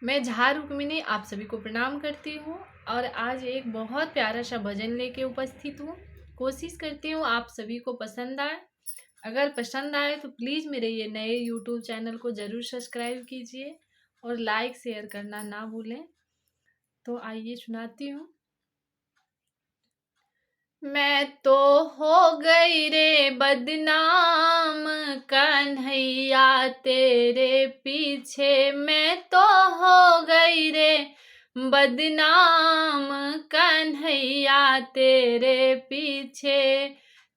मैं झा रुक्मिणी आप सभी को प्रणाम करती हूँ और आज एक बहुत प्यारा सा भजन लेके उपस्थित हूँ। कोशिश करती हूँ आप सभी को पसंद आए। अगर पसंद आए तो प्लीज़ मेरे ये नए यूट्यूब चैनल को ज़रूर सब्सक्राइब कीजिए और लाइक शेयर करना ना भूलें। तो आइए सुनाती हूँ। मैं तो हो गई रे बदनाम कन्हैया तेरे पीछे, मैं तो हो गई रे बदनाम कन्हैया तेरे पीछे।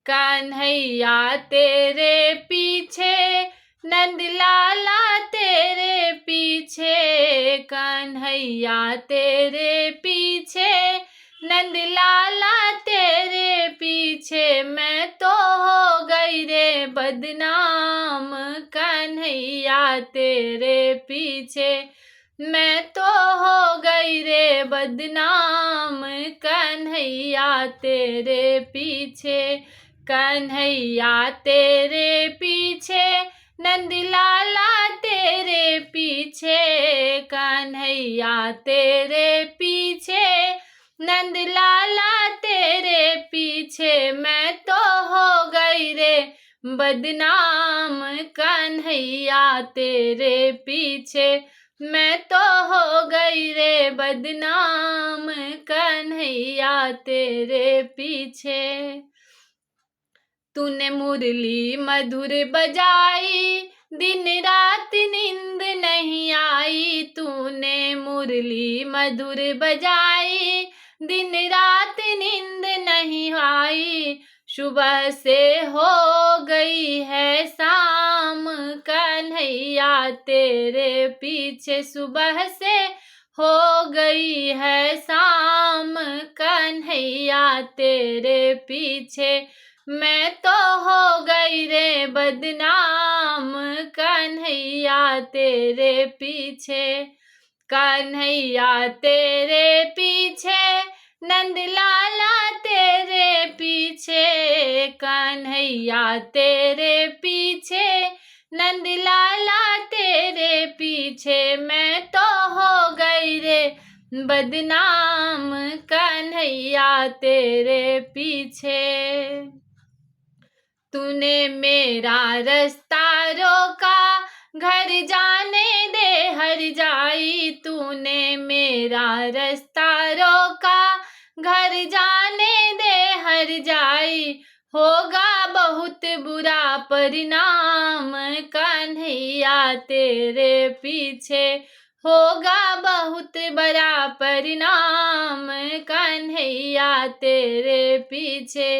कन्हैया तेरे पीछे नंद लाला तेरे पीछे, कन्हैया तेरे पीछे नंद लाला तेरे पीछे, मैं तो हो गई रे बदनाम कन्हैया तेरे पीछे। मैं तो हो गई रे बदनाम कन्हैया तेरे पीछे। कन्हैया तेरे पीछे नंद लाला तेरे पीछे, कन्हैया तेरे पीछे नंद लाला तेरे पीछे, मैं तो हो गई रे बदनाम कन्हैया तेरे पीछे। मैं तो हो गई रे बदनाम कन्हैया तेरे पीछे। तूने मुरली मधुर बजाई दिन रात नींद नहीं आई, तूने मुरली मधुर बजाई दिन रात नींद नहीं आई। सुबह से हो गई है शाम कन्हैया तेरे पीछे, सुबह से हो गई है शाम कन्हैया तेरे पीछे। मैं तो हो गई रे बदनाम कन्हैया तेरे पीछे। कन्हैया तेरे पीछे नंद लाला तेरे पीछे, कन्हैया तेरे पीछे नंद लाला तेरे पीछे, मैं तो हो गई रे बदनाम कन्हैया तेरे पीछे। तूने मेरा रास्ता रोका घर जाने दे हर जाई, तूने मेरा रास्ता रोका घर जाने दे हर जाई। होगा बहुत बुरा परिणाम कन्हैया तेरे पीछे, होगा बहुत बड़ा परिणाम कन्हैया तेरे पीछे।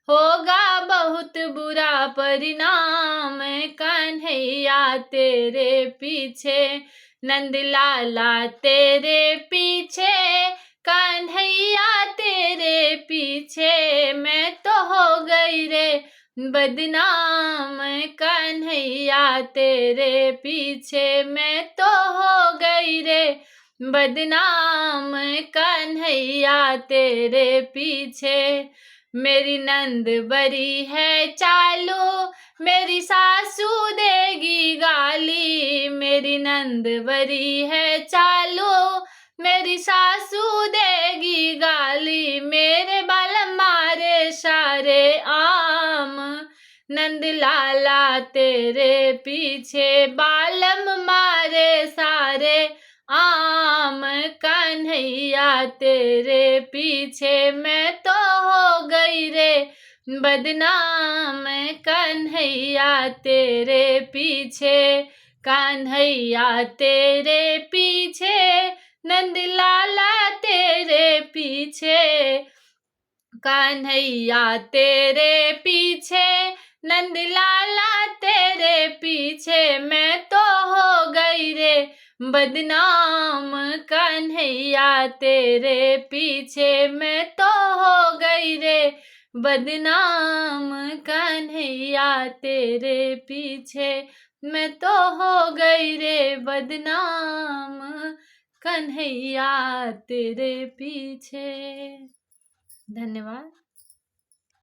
होगा बहुत बुरा परिणाम कन्हैया तेरे पीछे। नंद लाला तेरे पीछे कन्हैया तेरे पीछे, मैं तो हो गई रे बदनाम कन्हैया तेरे पीछे। मैं तो हो गई रे बदनाम कन्हैया तेरे पीछे। मेरी नंद बरी है चालू मेरी सासू देगी गाली, मेरी नंद बरी है चालू मेरी सासू देगी गाली। मेरे बाल मारे सारे आम नंद लाला तेरे पीछे, बालम मारे सारे आम कन्हैया तेरे पीछे। मैं तो हो गई रे बदनाम कन्हैया तेरे पीछे। कन्हैया तेरे पीछे नंद लाला तेरे पीछे, कन्हैया तेरे पीछे नंद लाला तेरे पीछे, मैं तो हो गई रे बदनाम कन्हैया तेरे पीछे। मैं तो हो गई रे बदनाम कन्हैया तेरे पीछे, मैं तो हो गई रे बदनाम कन्हैया तेरे पीछे। धन्यवाद।